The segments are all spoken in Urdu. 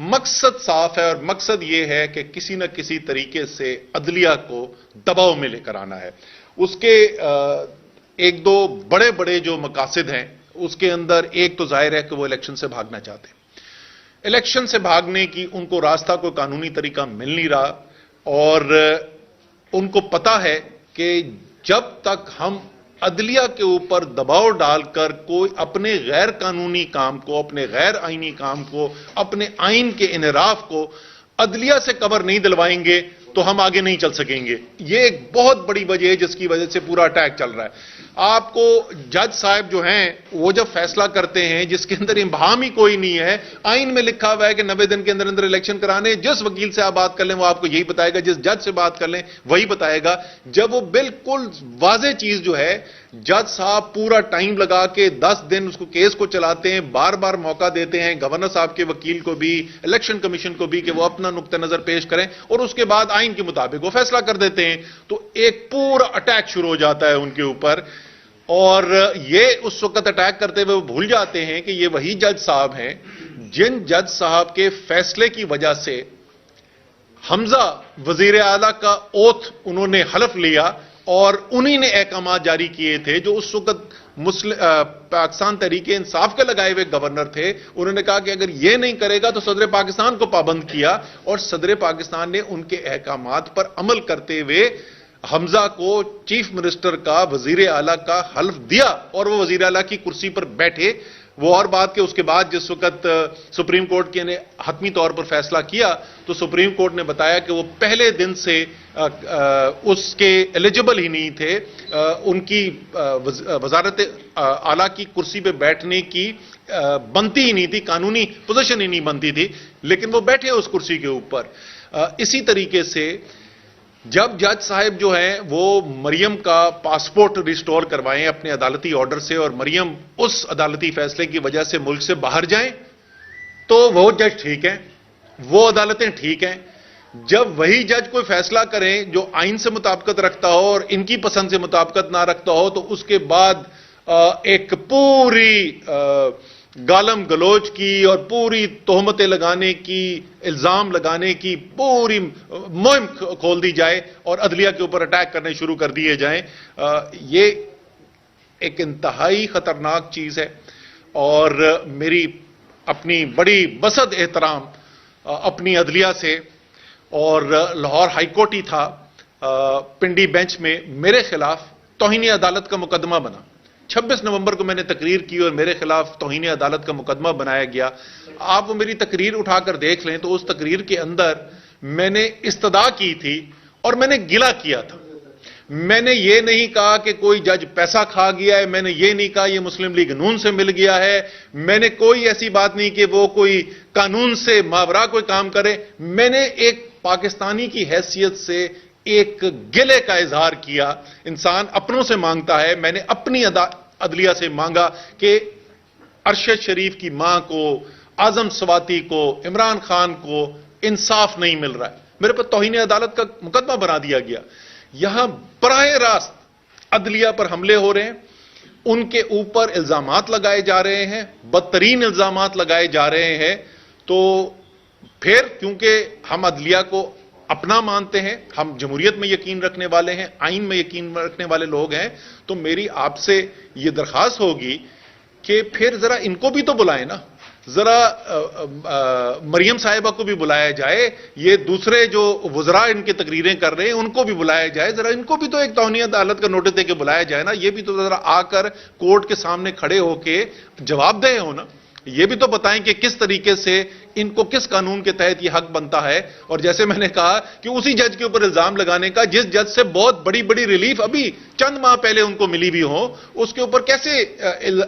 مقصد صاف ہے، اور مقصد یہ ہے کہ کسی نہ کسی طریقے سے عدلیہ کو دباؤ میں لے کر آنا ہے۔ اس کے ایک دو بڑے بڑے جو مقاصد ہیں، اس کے اندر ایک تو ظاہر ہے کہ وہ الیکشن سے بھاگنا چاہتے ہیں۔ الیکشن سے بھاگنے کی ان کو راستہ کوئی قانونی طریقہ مل نہیں رہا، اور ان کو پتا ہے کہ جب تک ہم عدلیہ کے اوپر دباؤ ڈال کر کوئی اپنے غیر قانونی کام کو، اپنے غیر آئینی کام کو، اپنے آئین کے انحراف کو عدلیہ سے کور نہیں دلوائیں گے تو ہم آگے نہیں چل سکیں گے۔ یہ ایک بہت بڑی وجہ ہے جس کی وجہ سے پورا اٹیک چل رہا ہے۔ آپ کو جج صاحب جو ہیں وہ جب فیصلہ کرتے ہیں جس کے اندر ابہام ہی کوئی نہیں ہے، آئین میں لکھا ہوا ہے کہ 90 دن کے اندر اندر الیکشن کرانے، جس وکیل سے آپ بات کر لیں وہ آپ کو یہی بتائے گا، جس جج سے بات کر لیں وہی بتائے گا۔ جب وہ بالکل واضح چیز جو ہے، جج صاحب پورا ٹائم لگا کے 10 دن اس کو کیس کو چلاتے ہیں، بار بار موقع دیتے ہیں گورنر صاحب کے وکیل کو بھی، الیکشن کمیشن کو بھی، کہ وہ اپنا نقطہ نظر پیش کریں، اور اس کے بعد آئین کے مطابق وہ فیصلہ کر دیتے ہیں، تو ایک پورا اٹیک شروع ہو جاتا ہے ان کے اوپر۔ اور یہ اس وقت اٹیک کرتے ہوئے وہ بھول جاتے ہیں کہ یہ وہی جج صاحب ہیں جن جج صاحب کے فیصلے کی وجہ سے حمزہ وزیر اعلیٰ کا اوتھ انہوں نے حلف لیا، اور انہی نے احکامات جاری کیے تھے جو اس وقت پاکستان تحریک انصاف کے لگائے ہوئے گورنر تھے۔ انہوں نے کہا کہ اگر یہ نہیں کرے گا تو صدر پاکستان کو پابند کیا، اور صدر پاکستان نے ان کے احکامات پر عمل کرتے ہوئے حمزہ کو چیف منسٹر کا، وزیر اعلیٰ کا حلف دیا، اور وہ وزیر اعلیٰ کی کرسی پر بیٹھے۔ وہ اور بات کہ اس کے بعد جس وقت سپریم کورٹ کے نے حتمی طور پر فیصلہ کیا تو سپریم کورٹ نے بتایا کہ وہ پہلے دن سے اس کے ایلیجبل ہی نہیں تھے، ان کی وزارت اعلیٰ کی کرسی پہ بیٹھنے کی بنتی ہی نہیں تھی، قانونی پوزیشن ہی نہیں بنتی تھی، لیکن وہ بیٹھے اس کرسی کے اوپر۔ اسی طریقے سے جب جج صاحب جو ہیں وہ مریم کا پاسپورٹ ریسٹور کروائیں اپنے عدالتی آرڈر سے، اور مریم اس عدالتی فیصلے کی وجہ سے ملک سے باہر جائیں، تو وہ جج ٹھیک ہیں، وہ عدالتیں ٹھیک ہیں۔ جب وہی جج کوئی فیصلہ کریں جو آئین سے مطابقت رکھتا ہو اور ان کی پسند سے مطابقت نہ رکھتا ہو، تو اس کے بعد ایک پوری گالم گلوچ کی اور پوری تہمتیں لگانے کی، الزام لگانے کی پوری مہم کھول دی جائے اور عدلیہ کے اوپر اٹیک کرنے شروع کر دیے جائیں۔ یہ ایک انتہائی خطرناک چیز ہے، اور میری اپنی بڑی بسد احترام اپنی عدلیہ سے، اور لاہور ہائی کورٹ ہی تھا، پنڈی بینچ میں میرے خلاف توہین عدالت کا مقدمہ بنا۔ 26 نومبر کو میں نے تقریر کی اور میرے خلاف توہین عدالت کا مقدمہ بنایا گیا۔ آپ وہ میری تقریر اٹھا کر دیکھ لیں تو اس تقریر کے اندر میں نے استدعا کی تھی اور میں نے گلہ کیا تھا۔ میں نے یہ نہیں کہا کہ کوئی جج پیسہ کھا گیا ہے، میں نے یہ نہیں کہا یہ مسلم لیگ نون سے مل گیا ہے، میں نے کوئی ایسی بات نہیں کہ وہ کوئی قانون سے ماورا کوئی کام کرے۔ میں نے ایک پاکستانی کی حیثیت سے ایک گلے کا اظہار کیا۔ انسان اپنوں سے مانگتا ہے، میں نے اپنی عدلیہ سے مانگا کہ ارشد شریف کی ماں کو، اعظم سواتی کو، عمران خان کو انصاف نہیں مل رہا ہے۔ میرے پر توہین عدالت کا مقدمہ بنا دیا گیا۔ یہاں براہ راست عدلیہ پر حملے ہو رہے ہیں، ان کے اوپر الزامات لگائے جا رہے ہیں، بدترین الزامات لگائے جا رہے ہیں۔ تو پھر کیونکہ ہم عدلیہ کو اپنا مانتے ہیں، ہم جمہوریت میں یقین رکھنے والے ہیں، آئین میں یقین رکھنے والے لوگ ہیں، تو میری آپ سے یہ درخواست ہوگی کہ پھر ذرا ان کو بھی تو بلائیں نا، ذرا مریم صاحبہ کو بھی بلایا جائے، یہ دوسرے جو وزراء ان کی تقریریں کر رہے ہیں ان کو بھی بلایا جائے، ذرا ان کو بھی تو ایک توہین عدالت کا نوٹس دے کے بلایا جائے نا، یہ بھی تو ذرا آ کر کورٹ کے سامنے کھڑے ہو کے جواب دہ ہو نا، یہ بھی تو بتائیں کہ کس طریقے سے ان کو کس قانون کے تحت یہ حق بنتا ہے۔ اور جیسے میں نے کہا کہ اسی جج کے اوپر الزام لگانے کا جس جج سے بہت بڑی بڑی ریلیف ابھی چند ماہ پہلے ان کو ملی بھی ہو، اس کے اوپر کیسے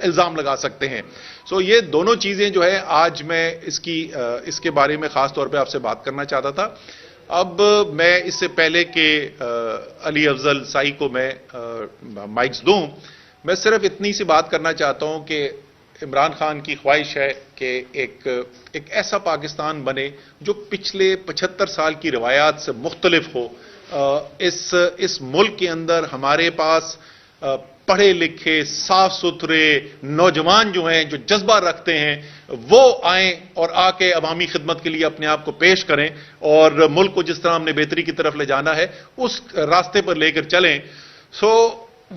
الزام لگا سکتے ہیں۔ سو یہ دونوں چیزیں جو ہے آج میں اس کے بارے میں خاص طور پہ آپ سے بات کرنا چاہتا تھا۔ اب میں اس سے پہلے کہ علی افضل سائی کو میں مائکس دوں، میں صرف اتنی سی بات کرنا چاہتا ہوں کہ عمران خان کی خواہش ہے کہ ایک ایسا پاکستان بنے جو پچھلے 75 سال کی روایات سے مختلف ہو۔ اس ملک کے اندر ہمارے پاس پڑھے لکھے صاف ستھرے نوجوان جو ہیں جو جذبہ رکھتے ہیں وہ آئیں اور آ کے عوامی خدمت کے لیے اپنے آپ کو پیش کریں اور ملک کو جس طرح ہم نے بہتری کی طرف لے جانا ہے اس راستے پر لے کر چلیں. سو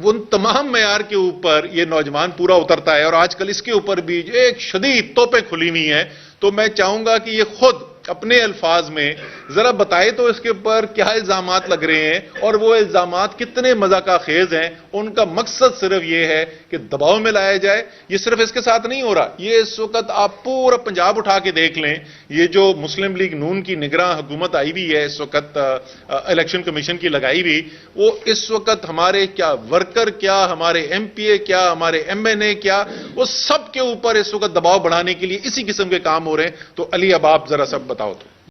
ان تمام معیار کے اوپر یہ نوجوان پورا اترتا ہے اور آج کل اس کے اوپر بھی ایک شدید توپیں کھلی ہوئی ہیں. تو میں چاہوں گا کہ یہ خود اپنے الفاظ میں ذرا بتائے تو اس کے اوپر کیا الزامات لگ رہے ہیں اور وہ الزامات کتنے مذاقہ خیز ہیں. ان کا مقصد صرف یہ ہے کہ دباؤ میں لایا جائے. یہ صرف اس کے ساتھ نہیں ہو رہا, یہ اس وقت آپ پورا پنجاب اٹھا کے دیکھ لیں, یہ جو مسلم لیگ نون کی نگراں حکومت آئی ہوئی ہے اس وقت الیکشن کمیشن کی لگائی ہوئی, وہ اس وقت ہمارے کیا ورکر, کیا ہمارے ایم پی اے, کیا ہمارے ایم این اے, کیا وہ سب کے اوپر اس وقت دباؤ بڑھانے کے لیے اسی قسم کے کام ہو رہے ہیں. تو علی اب آپ ذرا سب بتاؤ تو.